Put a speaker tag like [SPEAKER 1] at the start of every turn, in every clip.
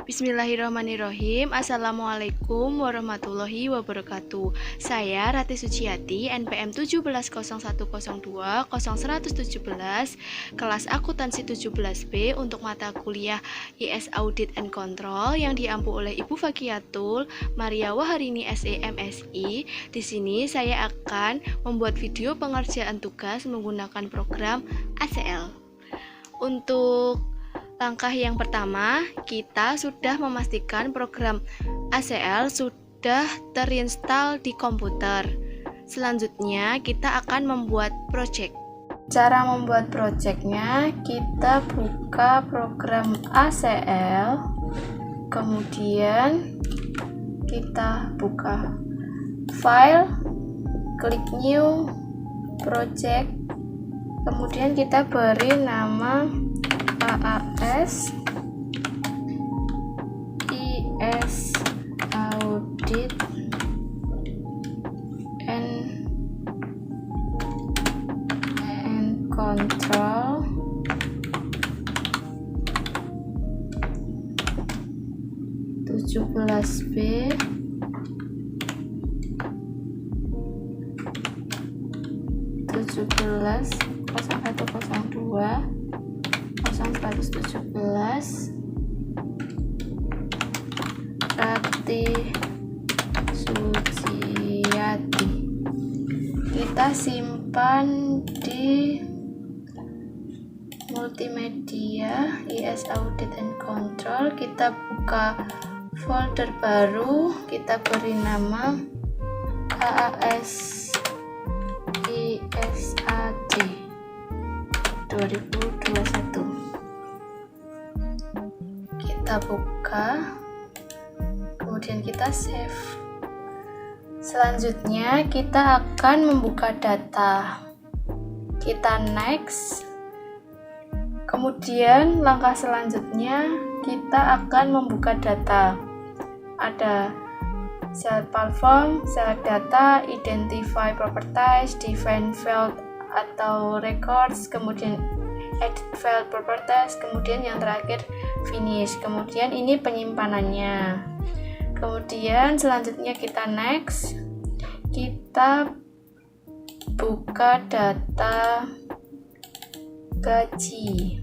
[SPEAKER 1] Bismillahirrahmanirrahim. Assalamualaikum warahmatullahi wabarakatuh. Saya Rati Suciati, NPM 1701020117, kelas akuntansi 17B untuk mata kuliah IS Audit and Control yang diampu oleh Ibu Fakiatul Maria Waharini SE MSI. Di sini saya akan membuat video pengerjaan tugas menggunakan program ACL. Untuk langkah yang pertama, kita sudah memastikan program ACL sudah terinstall di komputer. Selanjutnya, kita akan membuat project. Cara membuat projectnya, kita buka program ACL, kemudian kita buka file, klik new, project, kemudian kita beri nama AAS IS Audit and Control (17B) Rati Suciati. Kita simpan di multimedia IS Audit and Control. Kita buka folder baru, kita beri nama AAS ISAD 2021. Kita buka, kemudian kita save. Selanjutnya kita akan membuka data. Kita next. Kemudian langkah selanjutnya kita akan membuka data. Ada select platform, select data, identify properties, define field atau records, kemudian edit file properties, kemudian yang terakhir finish. Kemudian ini penyimpanannya. Kemudian selanjutnya kita next. Kita buka data gaji.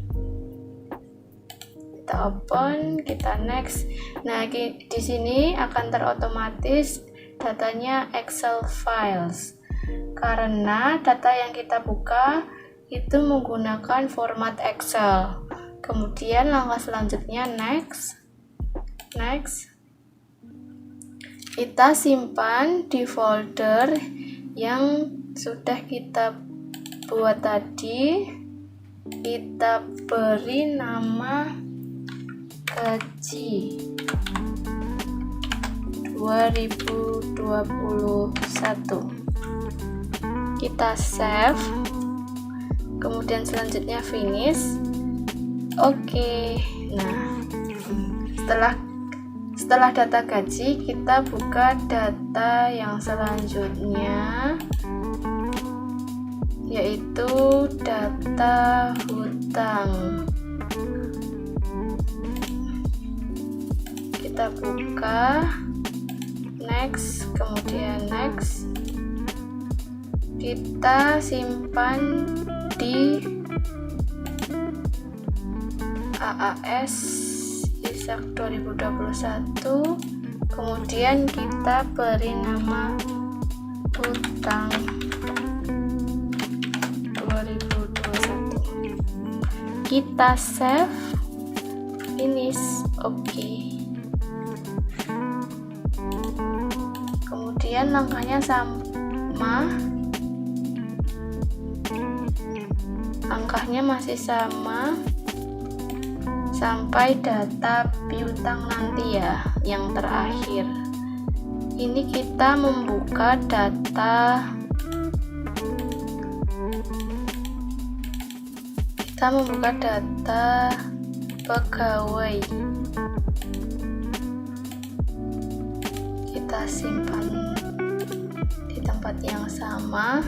[SPEAKER 1] Kita open, kita next. Nah, di sini akan terotomatis datanya Excel files. Karena data yang kita buka itu menggunakan format Excel. Kemudian langkah selanjutnya next. Kita simpan di folder yang sudah kita buat tadi. Kita beri nama gaji 2021. Kita save, kemudian selanjutnya finish. Oke. Nah, setelah data gaji, kita buka data yang selanjutnya, yaitu data hutang. Kita buka, next, kemudian next. Kita simpan di AAS ISAK 2021, kemudian kita beri nama hutang 2021. Kita save, finish, oke. Kemudian langkahnya sama, angkanya masih sama sampai data piutang nanti ya, yang terakhir. Ini kita membuka data, pegawai. Kita simpan di tempat yang sama.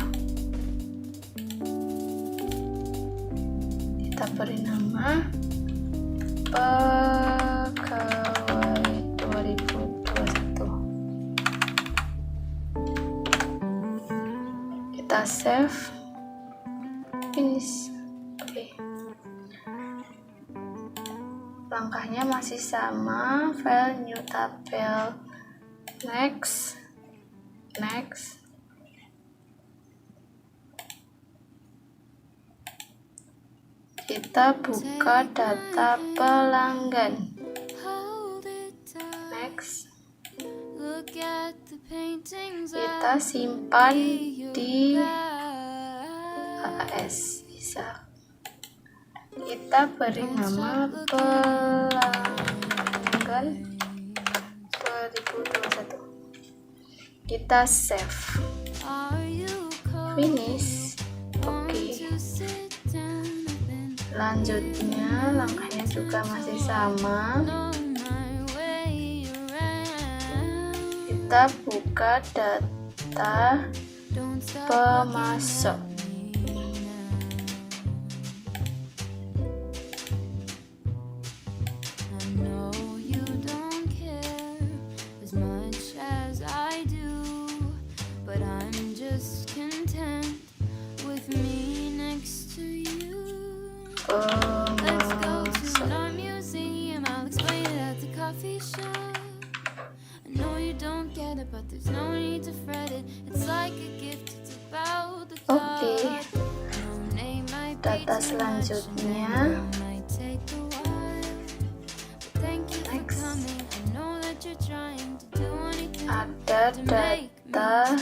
[SPEAKER 1] Kita beri nama pegawai kita save, finish. Oke. Langkahnya masih sama, file new tabel, next. Kita buka data pelanggan, next. Kita simpan di AAS, bisa. Kita beri nama pelanggan 2021. Kita save, finish. Oke. Selanjutnya langkahnya juga masih sama. Kita buka data pemasok. Oke, data selanjutnya, next. Ada data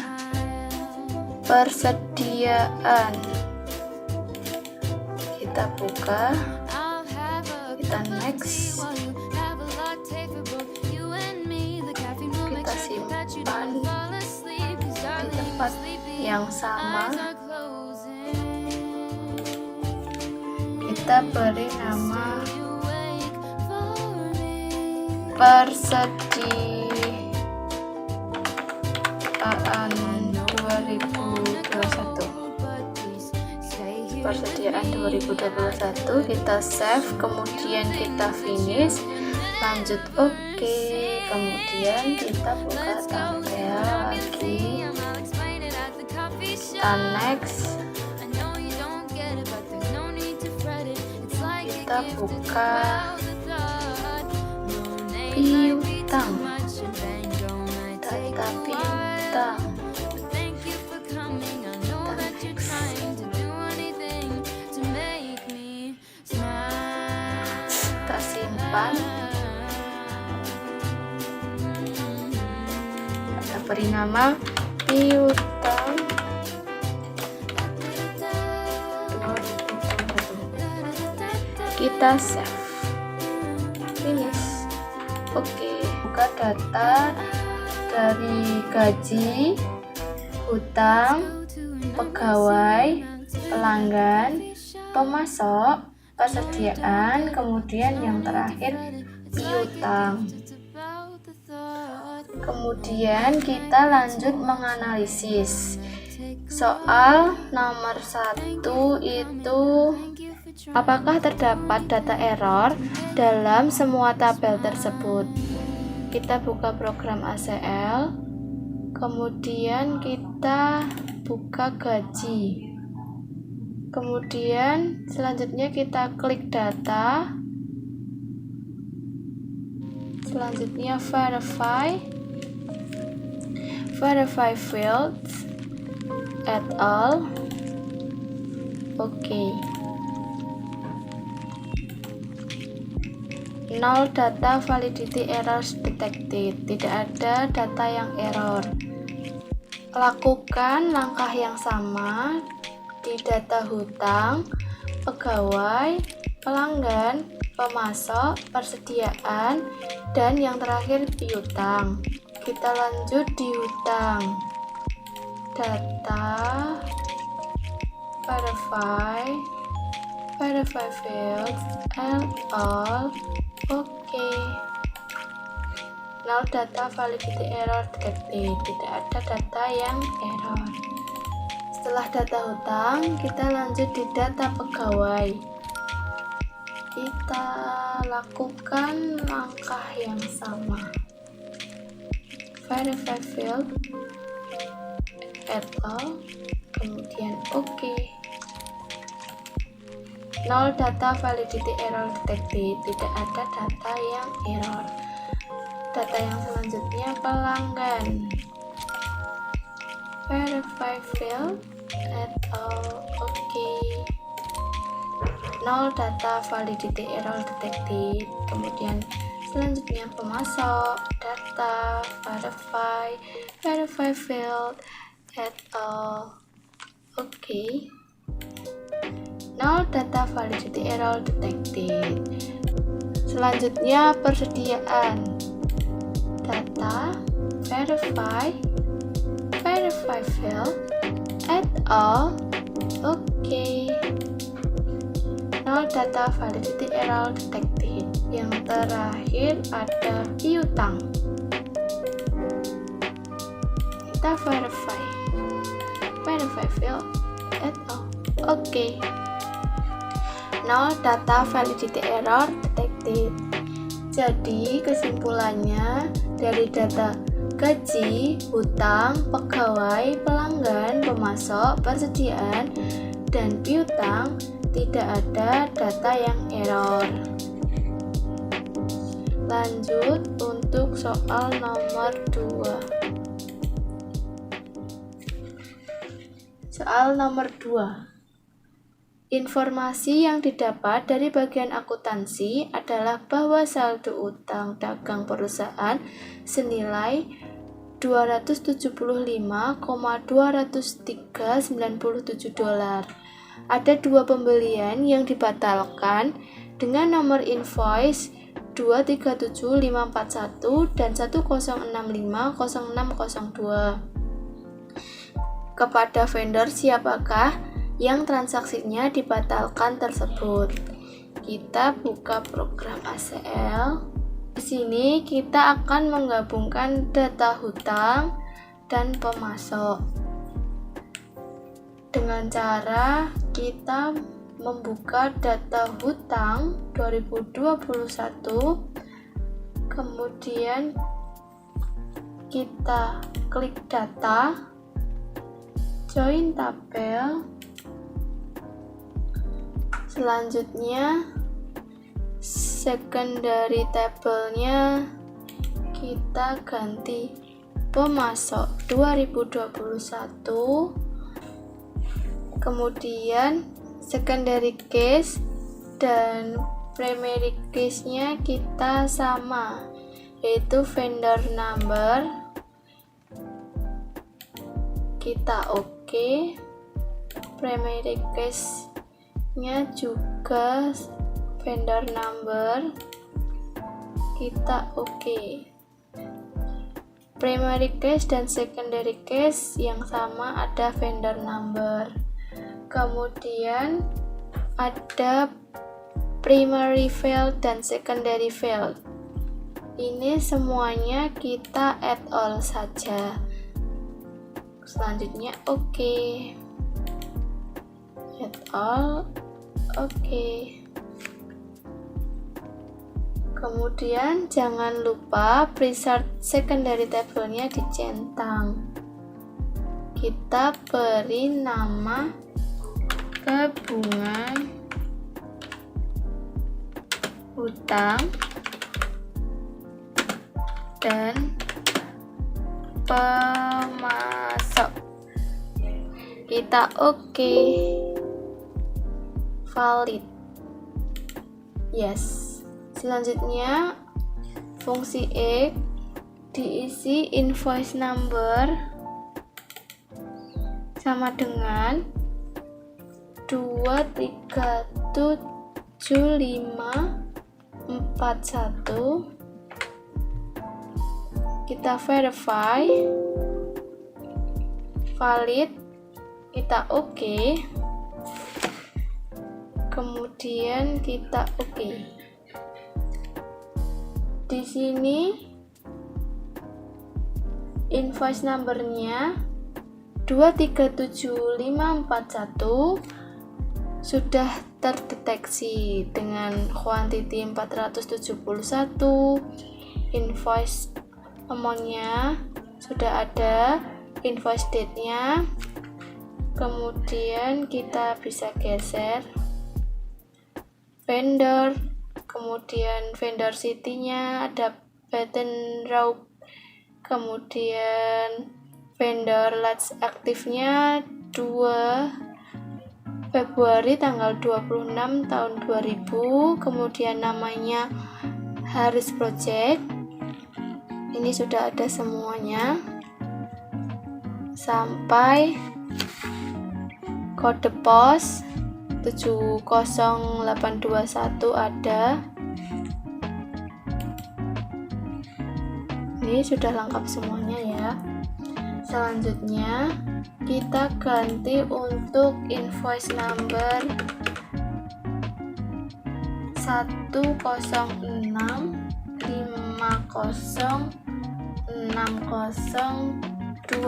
[SPEAKER 1] persediaan. Kita buka, kita next, kita simpan di tempat yang sama. Kita beri nama persediaan 2021. Persediaan 2021, kita save, kemudian kita finish, lanjut oke, kemudian kita buka tabel lagi, kita next, kita buka piutang, data piutang. Kita simpan, kita beri nama piutang 2021. Kita save, finish. Oke, buka data dari gaji, hutang, pegawai, pelanggan, pemasok, persediaan, kemudian yang terakhir piutang. Kemudian kita lanjut menganalisis. Soal nomor 1 itu, apakah terdapat data error dalam semua tabel tersebut? Kita buka program ACL, kemudian kita buka gaji. Kemudian selanjutnya kita klik data. Selanjutnya verify fields, add all. Oke. Null data validity errors detected. Tidak ada data yang error. Lakukan langkah yang sama di data hutang, pegawai, pelanggan, pemasok, persediaan, dan yang terakhir piutang. Kita lanjut di hutang. Data, verify fields, and all. Oke. Null data validity error detected. Tidak ada data yang error. Setelah data hutang, kita lanjut di data pegawai. Kita lakukan langkah yang sama. Verify field, et al, kemudian oke. 0 data validity error detected, tidak ada data yang error. Data yang selanjutnya pelanggan, verify field et al, oke. 0 data validity error detected. Kemudian selanjutnya pemasok, data, verify field et al, oke. 0 data validity error detected. Selanjutnya persediaan, data, verify field et al, oke. 0 data validity error detected. Yang terakhir ada piutang. Kita verify field et al, oke. 0 data validity error detected. Jadi kesimpulannya dari data gaji, hutang, pegawai, pelanggan, pemasok, persediaan, dan piutang tidak ada data yang error. Lanjut untuk soal nomor 2. Soal nomor 2. Informasi yang didapat dari bagian akuntansi adalah bahwa saldo utang dagang perusahaan senilai 275,203,97 dolar. Ada 2 pembelian yang dibatalkan dengan nomor invoice 237541 dan 10650602. Kepada vendor siapakah yang transaksinya dibatalkan tersebut? Kita buka program ACL. Di sini kita akan menggabungkan data hutang dan pemasok dengan cara kita membuka data hutang 2021, kemudian kita klik data, join tabel. Selanjutnya secondary tabelnya kita ganti pemasok 2021, kemudian secondary case dan primary case-nya kita sama, yaitu vendor number kita oke, primary case-nya juga vendor number kita oke. Primary case dan secondary case yang sama ada vendor number. Kemudian ada primary field dan secondary field. Ini semuanya kita add all saja. Selanjutnya oke. Add all oke. Kemudian jangan lupa preset secondary tabelnya dicentang. Kita beri nama tabungan hutang dan pemasok. Kita oke. Valid. Yes. Selanjutnya fungsi X diisi invoice number sama dengan 2375541. Kita verify, valid, kita oke. Kemudian kita oke. Di sini invoice numbernya 237541 sudah terdeteksi dengan quantity 471. Invoice amount-nya sudah ada invoice date-nya, kemudian kita bisa geser vendor, kemudian vendor city-nya, ada Baton Rouge, kemudian vendor last aktifnya 2 Februari tanggal 26 tahun 2000, kemudian namanya Harris Project. Ini sudah ada semuanya sampai kode pos 70821 ada. Ini sudah lengkap semuanya ya. Selanjutnya kita ganti untuk invoice number 106506002.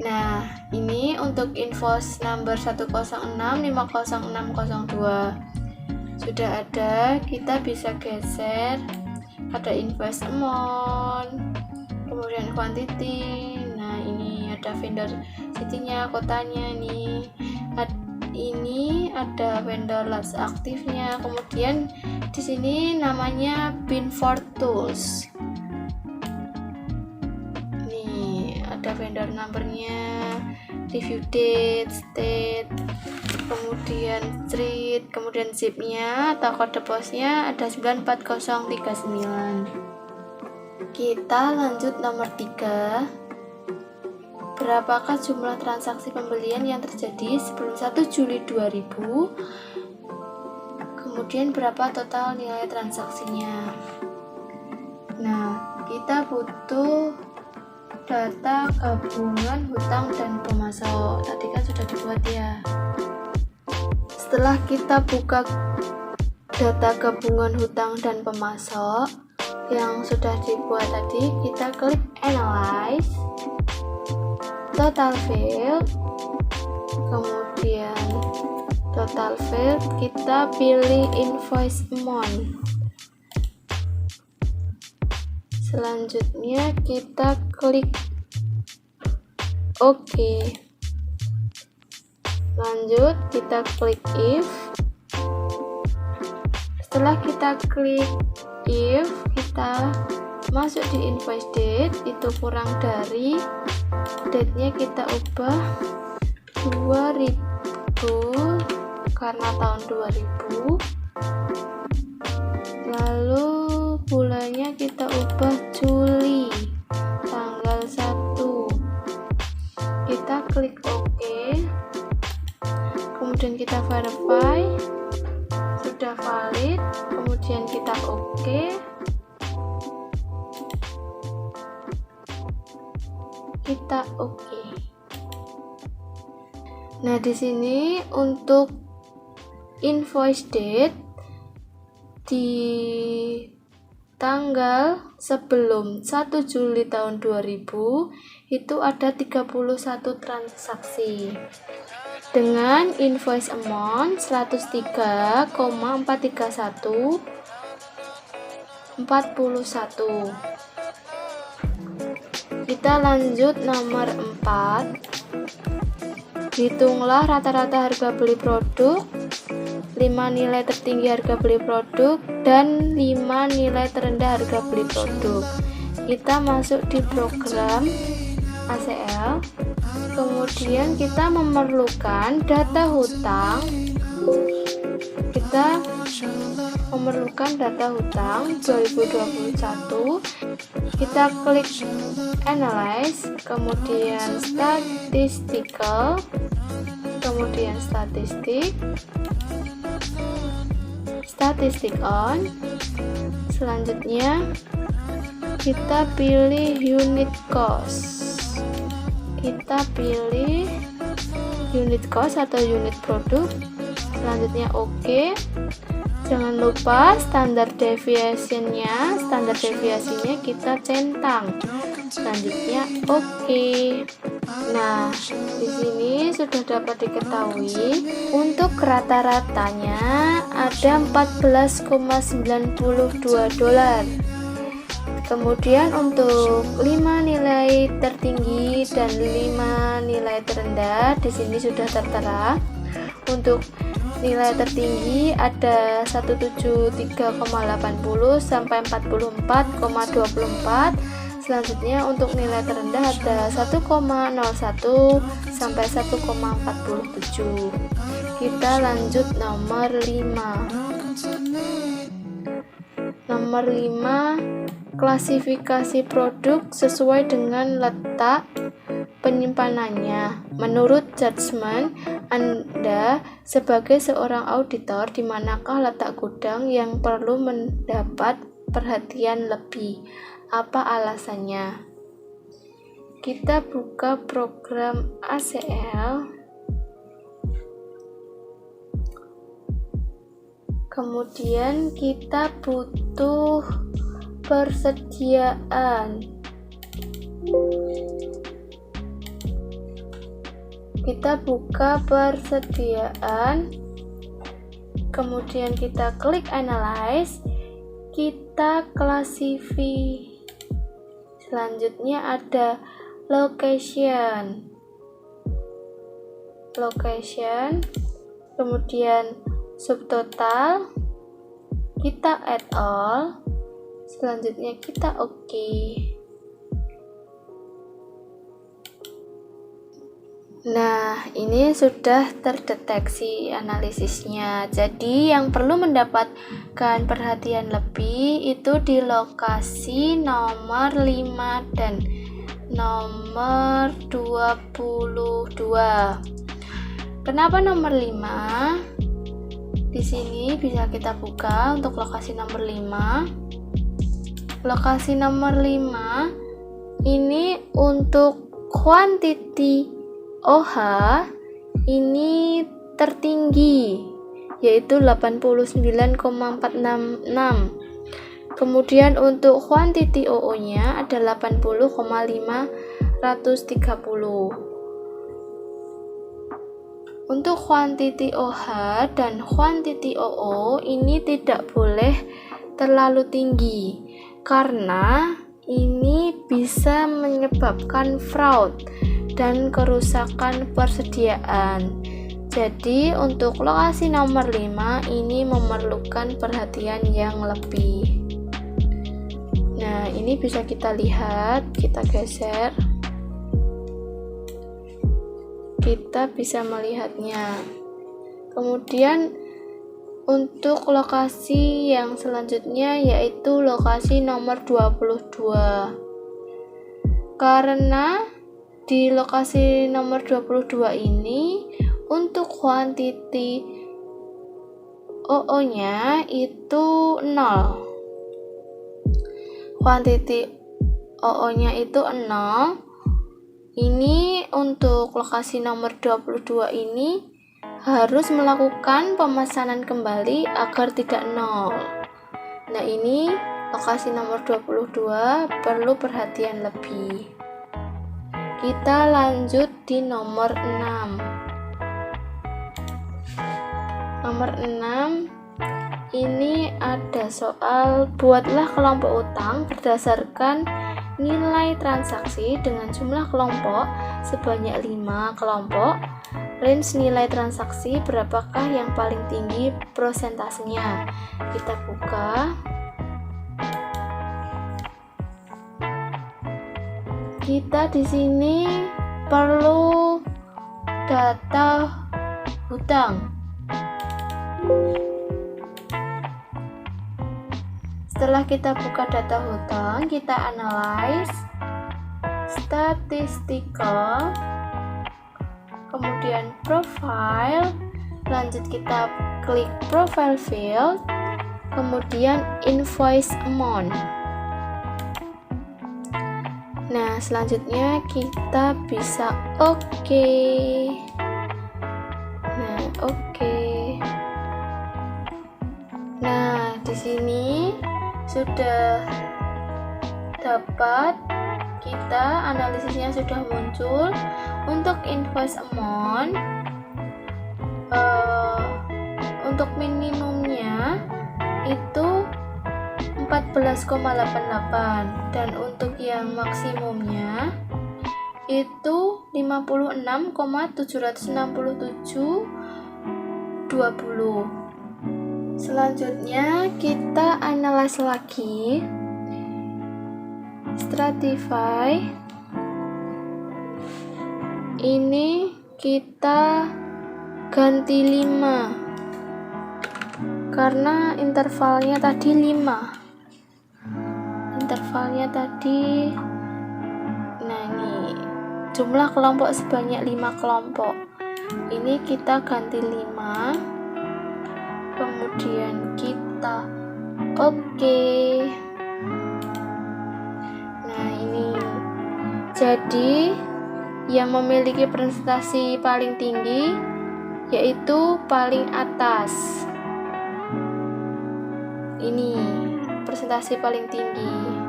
[SPEAKER 1] Nah, ini untuk invoice number 106506002 sudah ada. Kita bisa geser, ada invoice amount, kemudian quantity. Nah, ini ada vendor city-nya, kotanya nih. Ini ada vendor last aktifnya. Kemudian di sini namanya Binford Tools. Nih, ada vendor numbernya, review date, state, kemudian street, kemudian zip-nya atau kode posnya ada 94039. Kita lanjut nomor 3. Berapakah jumlah transaksi pembelian yang terjadi sebelum 1 Juli 2000? Kemudian berapa total nilai transaksinya? Nah, kita butuh data gabungan hutang dan pemasok. Tadi kan sudah dibuat ya. Setelah kita buka data gabungan hutang dan pemasok yang sudah dibuat tadi, kita klik Analyze, Total Field, kemudian Total Field, kita pilih Invoice Amount. Selanjutnya kita klik OK. Lanjut, kita klik If. Setelah kita klik If, kita masuk di invoice date, itu kurang dari, date-nya kita ubah 2000 karena tahun 2000. Lalu bulannya kita ubah Juli tanggal 1. Kita klik OK. Kemudian kita verify sudah valid, kemudian kita OK. Kita OK. Nah, di sini untuk invoice date di tanggal sebelum 1 Juli tahun 2000 itu ada 31 transaksi dengan invoice amount 103,43141. Kita lanjut nomor 4. Hitunglah rata-rata harga beli produk, 5 nilai tertinggi harga beli produk, dan 5 nilai terendah harga beli produk. Kita masuk di program ACL, kemudian kita memerlukan data hutang. Kita memerlukan data hutang 2021. Kita klik Analyze, kemudian Statistical, kemudian Statistic on. Selanjutnya kita pilih Unit Cost. Kita pilih Unit Cost atau unit produk. Selanjutnya OK. Jangan lupa standar deviasinya kita centang. Selanjutnya OK. Nah, di sini sudah dapat diketahui untuk rata-ratanya ada $14,92. Kemudian untuk 5 nilai tertinggi dan 5 nilai terendah di sini sudah tertera. Untuk nilai tertinggi ada 173,80 sampai 44,24. Selanjutnya untuk nilai terendah ada 1,01 sampai 1,47. Kita lanjut nomor 5. Nomor 5, klasifikasi produk sesuai dengan letak penyimpanannya. Menurut judgement Anda sebagai seorang auditor, di manakah letak gudang yang perlu mendapat perhatian lebih? Apa alasannya? Kita buka program ACL. Kemudian kita butuh persediaan. Kita buka persediaan. Kemudian kita klik analyze. Kita klasifikasi. Selanjutnya ada location. Kemudian subtotal, kita add all, selanjutnya kita oke. Nah, ini sudah terdeteksi analisisnya. Jadi yang perlu mendapatkan perhatian lebih itu di lokasi nomor 5 dan nomor 22. Kenapa nomor 5? Di sini bisa kita buka untuk lokasi nomor 5. Lokasi nomor 5 ini untuk quantity OH ini tertinggi, yaitu 89,466. Kemudian untuk quantity OO-nya ada 80,530. Untuk quantity OH dan quantity OO ini tidak boleh terlalu tinggi karena ini bisa menyebabkan fraud dan kerusakan persediaan. Jadi untuk lokasi nomor 5 ini memerlukan perhatian yang lebih. Nah, ini bisa kita lihat, kita geser. Kita bisa melihatnya. Kemudian untuk lokasi yang selanjutnya yaitu lokasi nomor 22. Karena di lokasi nomor 22 ini untuk quantity OO-nya itu 0. Quantity OO-nya itu 0. Ini untuk lokasi nomor 22 ini harus melakukan pemesanan kembali agar tidak 0. Nah, ini lokasi nomor 22 perlu perhatian lebih. Kita lanjut di nomor 6. Nomor 6 ini ada soal buatlah kelompok utang berdasarkan nilai transaksi dengan jumlah kelompok sebanyak 5 kelompok. Range nilai transaksi berapakah yang paling tinggi persentasenya? Kita buka. Kita di sini perlu data hutang. Setelah kita buka data hutang, kita analyze statistical, kemudian profile, lanjut kita klik profile field, kemudian invoice amount. Nah, selanjutnya kita bisa oke. Nah, oke. Nah, di sini sudah dapat, kita analisisnya sudah muncul. Untuk invoice amount, untuk minimumnya itu 14,88 dan untuk yang maksimumnya itu 56,767,20. Selanjutnya kita analyze lagi, stratify. Ini kita ganti 5 karena intervalnya tadi 5. Intervalnya tadi, nah ini jumlah kelompok sebanyak 5 kelompok. Ini kita ganti 5, kemudian kita oke. Nah ini jadi yang memiliki presentasi paling tinggi yaitu paling atas. Ini presentasi paling tinggi.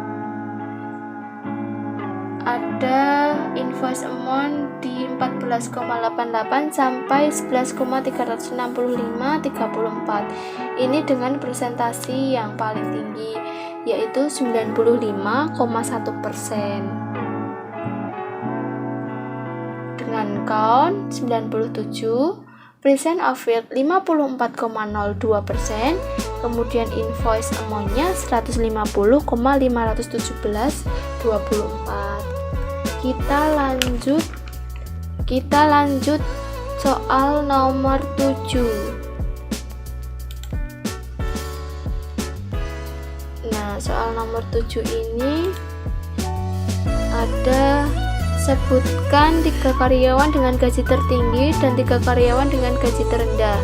[SPEAKER 1] Ada invoice amount di 14,88 sampai 11,365,34. Ini dengan presentasi yang paling tinggi yaitu 95,1%. Dengan count 97, percent of yield 54,02%, kemudian invoice amount-nya 150,517,24. Kita lanjut soal nomor 7. Nah, soal nomor 7 ini ada sebutkan 3 karyawan dengan gaji tertinggi dan 3 karyawan dengan gaji terendah.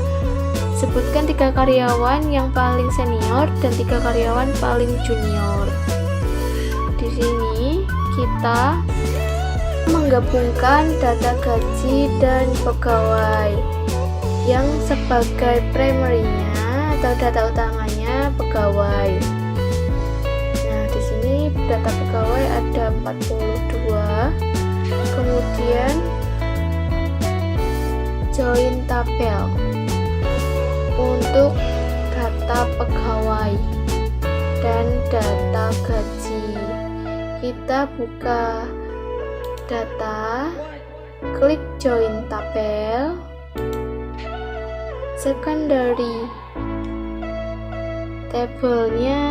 [SPEAKER 1] Sebutkan 3 karyawan yang paling senior dan 3 karyawan paling junior. Di sini kita menggabungkan data gaji dan pegawai yang sebagai primary-nya atau data utamanya pegawai. Nah, di sini data pegawai ada 42. Kemudian join tabel untuk data pegawai dan data gaji. Kita buka data, klik join tabel, secondary tabelnya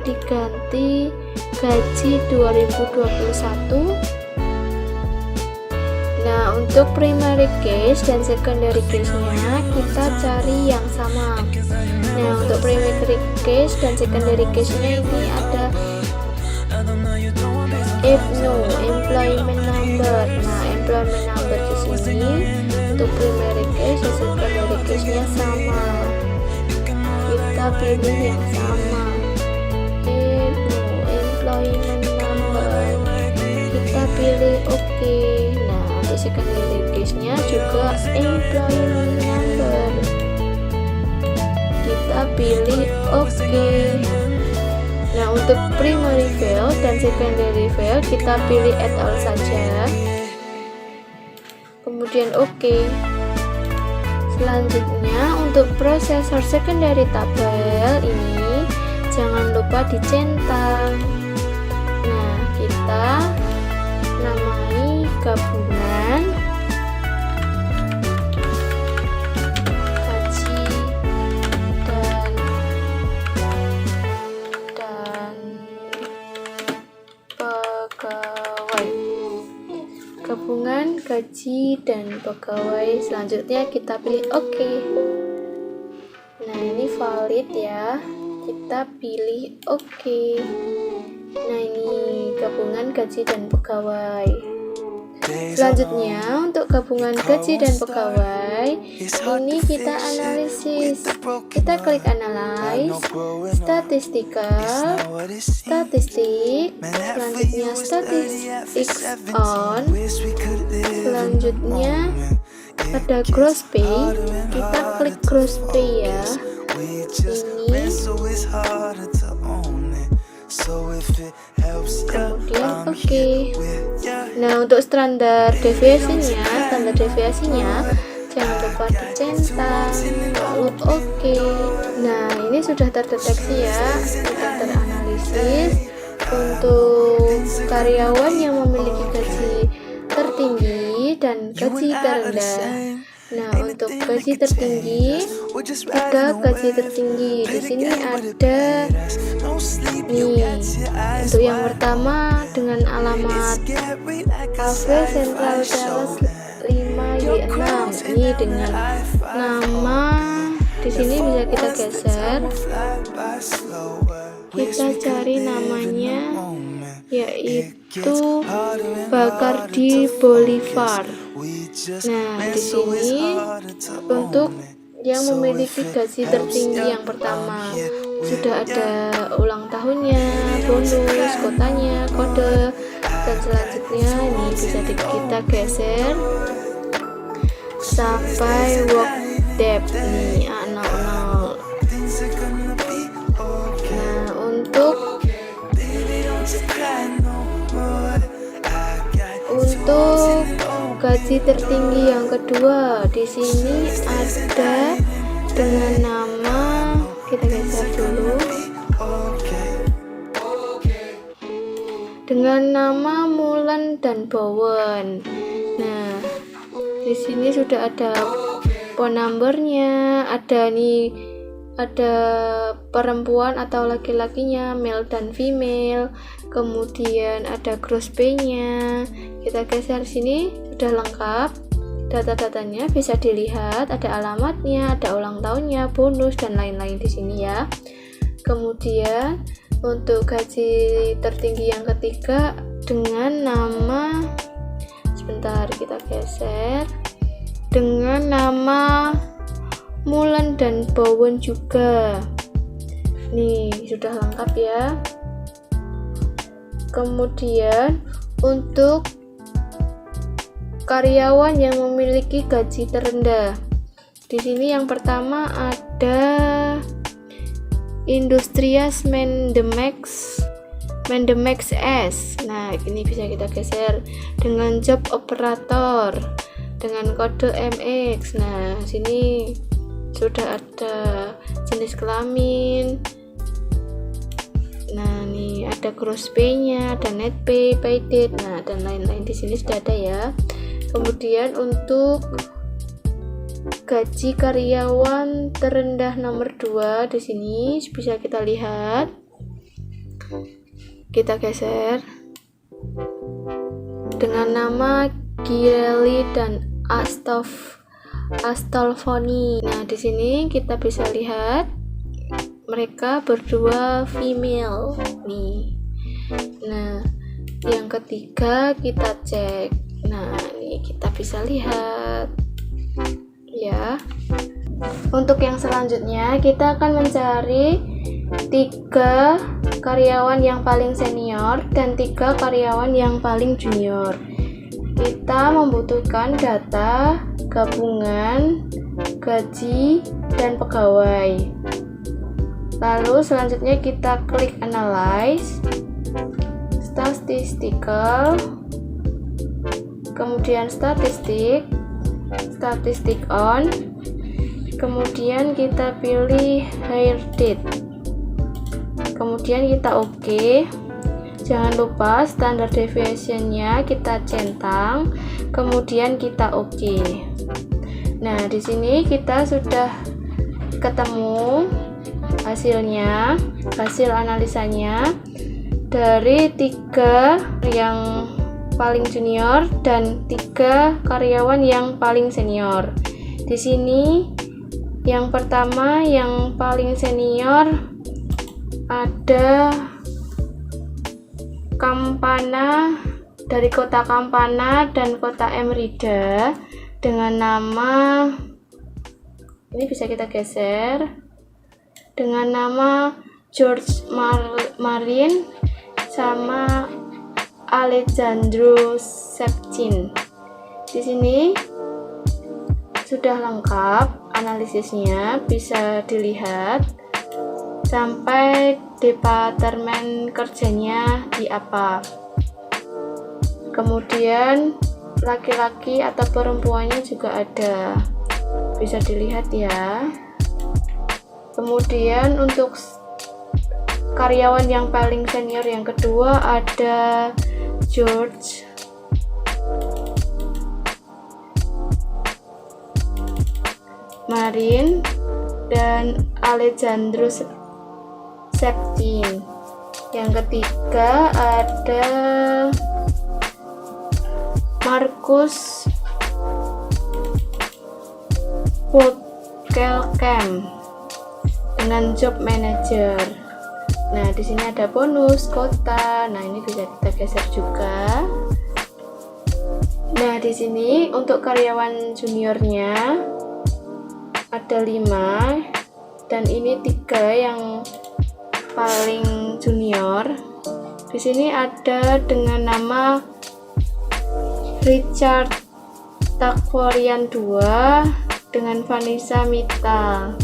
[SPEAKER 1] diganti gaji 2021. Nah, untuk primary case dan secondary case-nya kita cari yang sama. Nah, untuk primary case dan secondary case-nya ini ada if no employment number. Nah, employment number di sini untuk primary case dan secondary case-nya sama. Kita pilih yang sama. If no employment number, kita pilih oke. Nah, untuk secondary case-nya juga employment number, kita pilih oke. Nah, untuk primary field dan secondary field kita pilih add all saja, kemudian oke. Selanjutnya untuk prosesor secondary tabel ini jangan lupa dicentang. Nah, kita namai gabungan gaji dan pegawai. Gabungan gaji dan pegawai. Selanjutnya kita pilih oke. Nah, ini valid ya. Kita pilih oke. Nah, ini gabungan gaji dan pegawai. Selanjutnya untuk gabungan gaji dan pegawai ini kita analisis. Kita klik analyze, statistical, statistik, selanjutnya statistics on, selanjutnya pada gross pay, kita klik gross pay ya. Ini kemudian oke. Nah, untuk standar deviasinya jangan lupa dicentang lalu oke. Nah, ini sudah terdeteksi ya, sudah teranalisis. analisis untuk karyawan yang memiliki gaji tertinggi dan gaji terendah. Nah, untuk gaji tertinggi, 3 gaji tertinggi di sini ada nih. Untuk yang pertama dengan alamat Cafe Central Terrace 5Y6. Ini dengan nama di sini bisa kita geser. Kita cari namanya yaitu Bacardi Bolivar. Nah, di sini untuk yang memiliki gaji tertinggi yang pertama sudah ada ulang tahunnya, bonus, kotanya, kode, dan selanjutnya ini bisa kita geser sampai work depth nih A00. Nah, untuk gaji tertinggi yang kedua di sini ada dengan nama, kita geser dulu, dengan nama Mullen dan Bowen. Nah, di sini sudah ada phone numbernya, ada perempuan atau laki-lakinya, male dan female, kemudian ada gross pay-nya. Kita geser sini, sudah lengkap data-datanya, bisa dilihat, ada alamatnya, ada ulang tahunnya, bonus, dan lain-lain di sini ya. Kemudian untuk gaji tertinggi yang ketiga dengan nama, sebentar kita geser, dengan nama Mullen dan Bowen juga. Nih, sudah lengkap ya. Kemudian untuk karyawan yang memiliki gaji terendah. Di sini yang pertama ada Industrias Mendemax S. Nah, ini bisa kita geser dengan job operator dengan kode MX. Nah, sini sudah ada jenis kelamin. Nah, nih ada gross pay-nya, ada net pay, pay date, nah dan lain-lain di sini sudah ada ya. Kemudian untuk gaji karyawan terendah nomor 2 di sini bisa kita lihat. Kita geser dengan nama Girelli dan Astolfoni. Nah, di sini kita bisa lihat mereka berdua female nih. Nah, yang ketiga kita cek. Nah, ini kita bisa lihat ya. Untuk yang selanjutnya kita akan mencari 3 karyawan yang paling senior dan 3 karyawan yang paling junior. Kita membutuhkan data gabungan gaji dan pegawai. Lalu selanjutnya kita klik analyze, statistical, kemudian statistik on, kemudian kita pilih hire date, kemudian kita oke. Jangan lupa standard deviation-nya kita centang, kemudian kita oke. Nah, di sini kita sudah ketemu hasilnya, hasil analisanya dari 3 yang paling junior dan 3 karyawan yang paling senior. Di sini yang pertama yang paling senior ada Campana, dari kota Campana dan kota Emerida dengan nama, ini bisa kita geser, dengan nama George Marin sama Alejandro Shevchin. Di sini sudah lengkap analisisnya, bisa dilihat sampai departemen kerjanya di apa. Kemudian laki-laki atau perempuannya juga ada, bisa dilihat ya. Kemudian untuk karyawan yang paling senior yang kedua ada George Marin dan Alejandro Septim. Yang ketiga ada Markus Volkelkamp dengan job manager. Nah, di sini ada bonus kota. Nah, ini bisa kita geser juga. Nah, di sini untuk karyawan juniornya ada 5 dan ini 3 yang paling junior. Di sini ada dengan nama Richard Takvorian 2 dengan Vanessa Mita.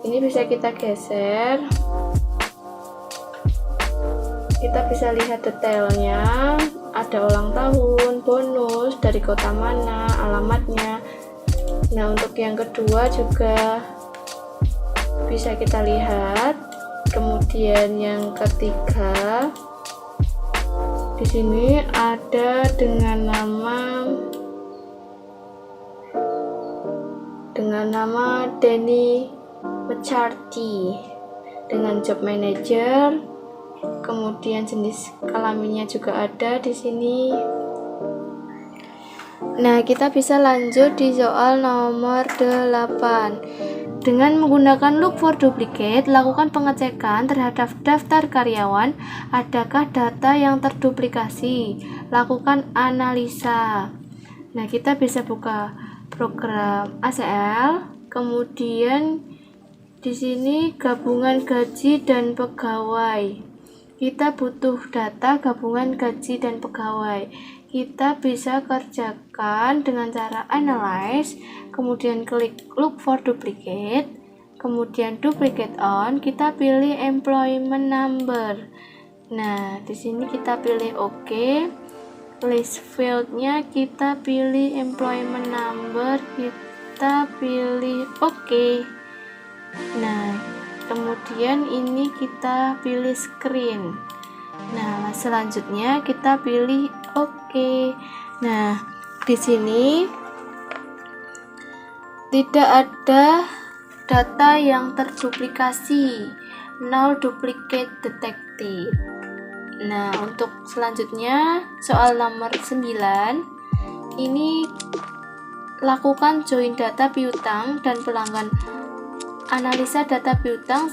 [SPEAKER 1] Ini bisa kita geser. Kita bisa lihat detailnya, ada ulang tahun, bonus, dari kota mana, alamatnya. Nah, untuk yang kedua juga bisa kita lihat. Kemudian yang ketiga di sini ada dengan nama Denny McCarthy dengan job manager. Kemudian jenis kelaminnya juga ada di sini. Nah, kita bisa lanjut di soal nomor 8. Dengan menggunakan look for duplicate, lakukan pengecekan terhadap daftar karyawan. Adakah data yang terduplikasi? Lakukan analisa. Nah, kita bisa buka program ACL. Kemudian di sini gabungan gaji dan pegawai. Kita butuh data gabungan gaji dan pegawai. Kita bisa kerjakan dengan cara analyze, kemudian klik look for duplicate, kemudian duplicate on, kita pilih employment number. Nah, di sini kita pilih OK. List fieldnya kita pilih employment number, kita pilih OK. Nah, kemudian ini kita pilih screen. Nah, selanjutnya kita pilih OK. Nah, di sini tidak ada data yang terduplikasi. No duplicate detected. Nah, untuk selanjutnya soal nomor 9. Ini lakukan join data piutang dan pelanggan. Analisa data piutang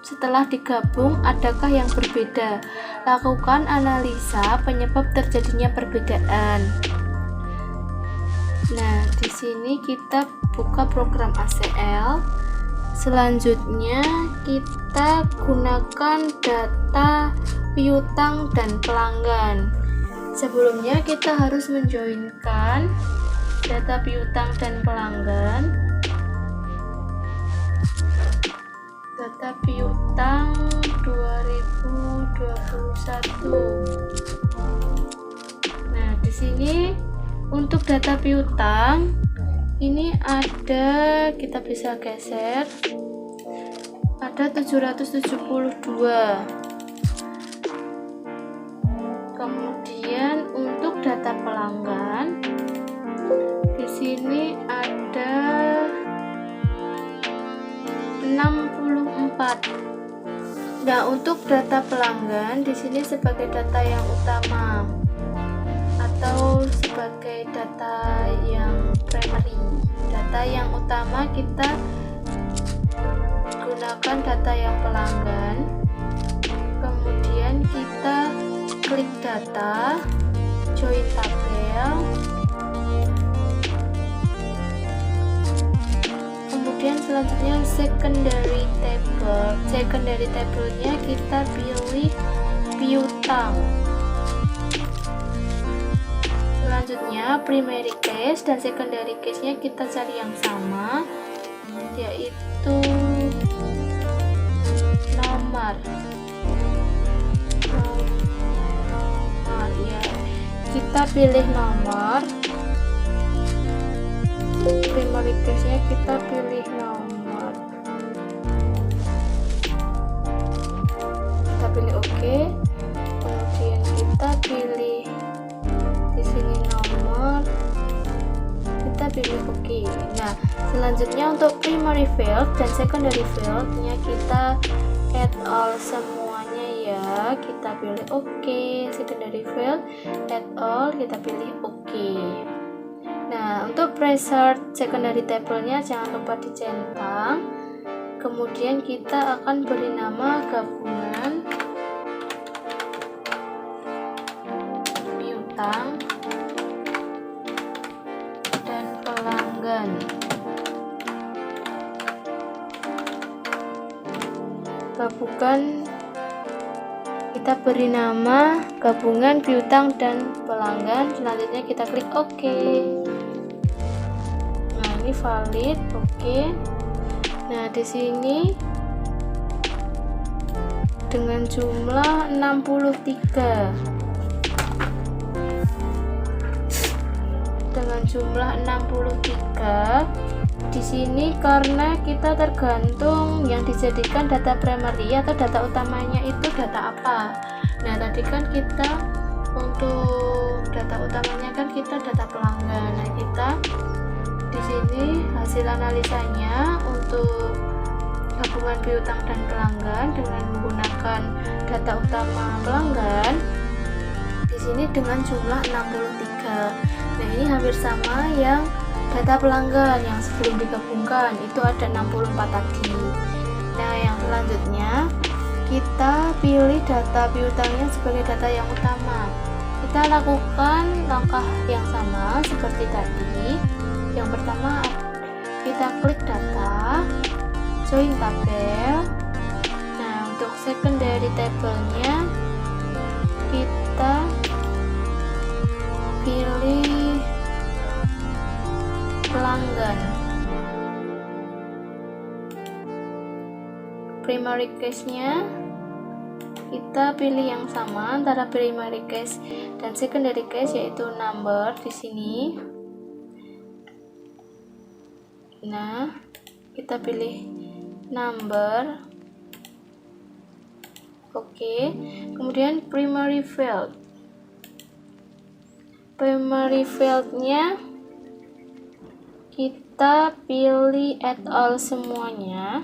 [SPEAKER 1] setelah digabung, adakah yang berbeda? Lakukan analisa penyebab terjadinya perbedaan. Nah, di sini kita buka program ACL. Selanjutnya kita gunakan data piutang dan pelanggan. Sebelumnya kita harus menjoinkan data piutang dan pelanggan. Data piutang 2021. Nah, di sini untuk data piutang ini ada, kita bisa geser, ada 772. Kemudian untuk data pelanggan di sini ada 64. Nah, untuk data pelanggan di sini sebagai data yang utama atau sebagai data yang primary. Data yang utama kita gunakan data yang pelanggan. Kemudian kita klik data, join tabel. Kemudian selanjutnya secondary table. Secondary table-nya kita pilih piutang. Selanjutnya primary case dan secondary case-nya kita cari yang sama, yaitu nomor ya. Kita pilih nomor. Primary case-nya kita pilih nomor. Oke. Kemudian kita pilih di sini nomor, kita pilih oke. Nah, selanjutnya untuk primary field dan secondary field-nya kita add all semuanya ya. Kita pilih oke. Secondary field add all, kita pilih oke. Nah, untuk pressure secondary table-nya jangan lupa dicentang. Kemudian kita akan beri nama gabungan piutang dan pelanggan. Kita beri nama gabungan piutang dan pelanggan. Selanjutnya kita klik oke. Nah, ini valid, oke. Nah, di sini dengan jumlah 63. Dengan jumlah 63 di sini karena kita tergantung yang dijadikan data primary atau data utamanya itu data apa. Nah, tadi kan kita untuk data utamanya kan kita data pelanggan. Nah, kita di sini hasil analisanya untuk gabungan piutang dan pelanggan dengan menggunakan data utama pelanggan di sini dengan jumlah 63. Nah, ini hampir sama yang data pelanggan yang sebelum digabungkan itu ada 64 tadi. Nah, yang selanjutnya kita pilih data piutangnya sebagai data yang utama. Kita lakukan langkah yang sama seperti tadi. Yang pertama kita klik data, join tabel. Nah, untuk secondary table-nya kita pilih pelanggan. Primary case-nya kita pilih yang sama antara primary case dan secondary case, yaitu number di sini. Nah, kita pilih number. Oke. Kemudian primary field. Primary field-nya kita pilih add all semuanya.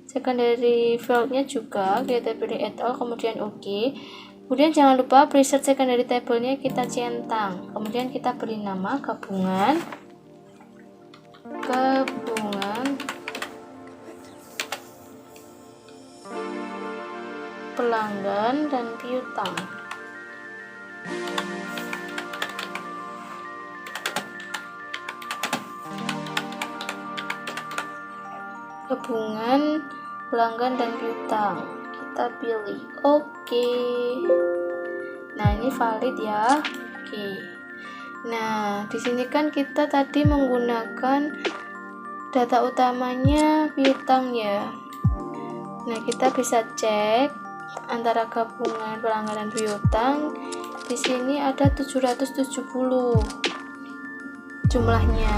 [SPEAKER 1] Secondary field-nya juga kita pilih add all, kemudian oke. Kemudian jangan lupa preset secondary table-nya kita centang. Kemudian kita beri nama gabungan pelanggan dan piutang. Gabungan pelanggan dan piutang, kita pilih oke. Nah, ini valid ya. Oke. Nah, di sini kan kita tadi menggunakan data utamanya piutang ya. Nah, kita bisa cek antara gabungan pelanggan dan piutang. Di sini ada 770 jumlahnya.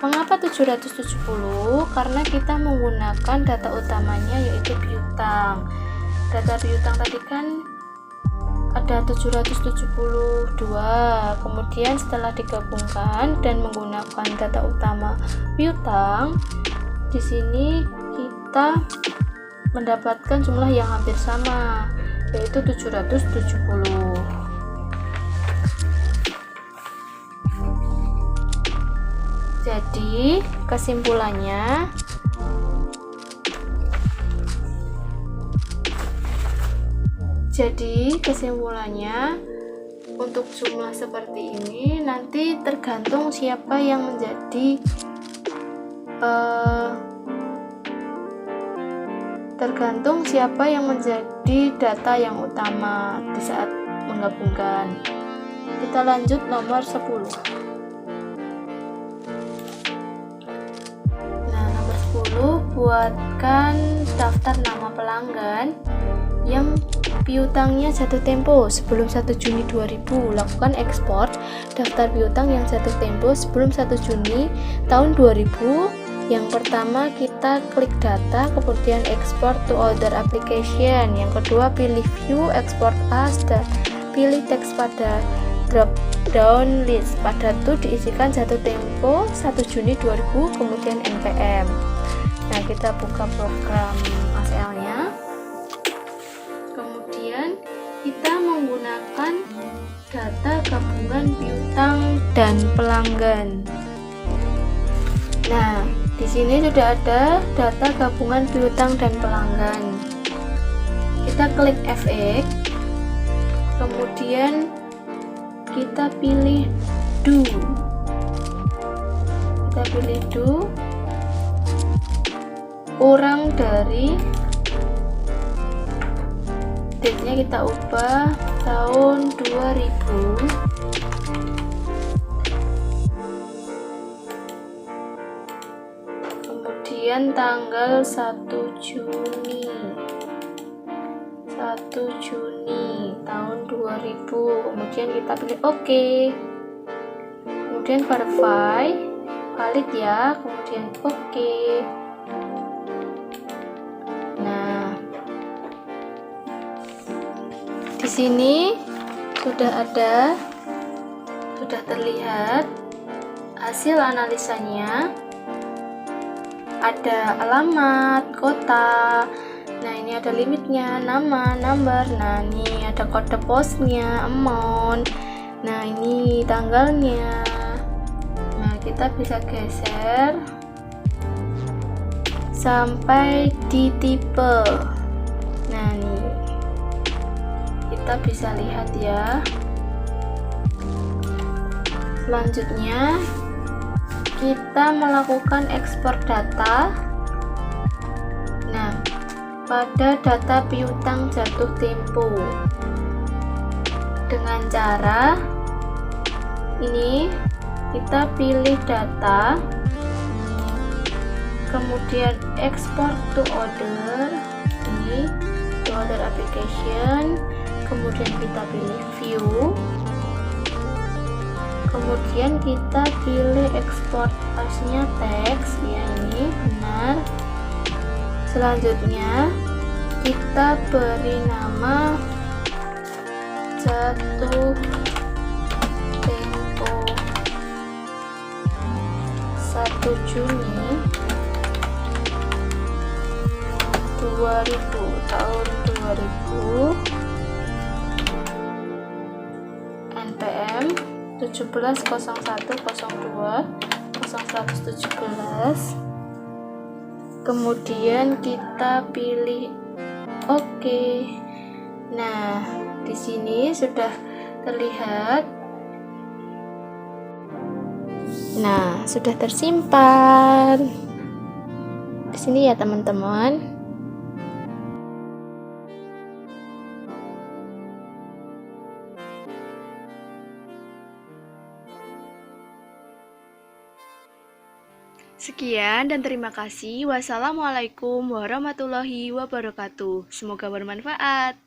[SPEAKER 1] Mengapa 770? Karena kita menggunakan data utamanya yaitu piutang. Data piutang tadi kan ada 772. Kemudian setelah digabungkan dan menggunakan data utama piutang, di sini kita mendapatkan jumlah yang hampir sama, yaitu 770. Jadi kesimpulannya untuk jumlah seperti ini nanti tergantung siapa yang menjadi data yang utama di saat menggabungkan. Kita lanjut nomor 10. Buatkan daftar nama pelanggan yang piutangnya jatuh tempo sebelum 1 Juni 2000. Lakukan ekspor daftar piutang yang jatuh tempo sebelum 1 Juni tahun 2000 Yang pertama kita klik data, kemudian export to other application. Yang kedua pilih view, export as, dan pilih teks pada drop down list. Pada itu diisikan jatuh tempo 1 Juni 2000, kemudian npm. Nah, kita buka program ACL-nya. Kemudian kita menggunakan data gabungan piutang dan pelanggan. Nah, di sini sudah ada data gabungan piutang dan pelanggan. Kita klik FX, kemudian kita pilih do. Kita pilih do. Kurang dari, date-nya kita ubah tahun 2000. Kemudian tanggal 1 Juni tahun 2000. Kemudian kita pilih OK. Kemudian verify, valid ya. Kemudian OK. Nah, di sini sudah terlihat hasil analisanya. Ada alamat, kota. Nah, ini ada limitnya, nama, number. Nah, ini ada kode posnya, amount. Nah, ini tanggalnya. Nah, kita bisa geser sampai di tipe. Nah, nih kita bisa lihat ya. Selanjutnya kita melakukan ekspor data. Nah, pada data piutang jatuh tempo dengan cara ini, kita pilih data, kemudian export to order, ini to order application, kemudian kita pilih view, kemudian kita pilih export as-nya teks, ya ini benar. Selanjutnya kita beri nama jatuh tempo 1 Juni 2000, tahun 2000, npm 17.01.02.0117. Kemudian kita pilih OK. Nah, di sini sudah terlihat. Nah, sudah tersimpan. Di sini ya, teman-teman. Sekian dan terima kasih. Wassalamualaikum warahmatullahi wabarakatuh. Semoga bermanfaat.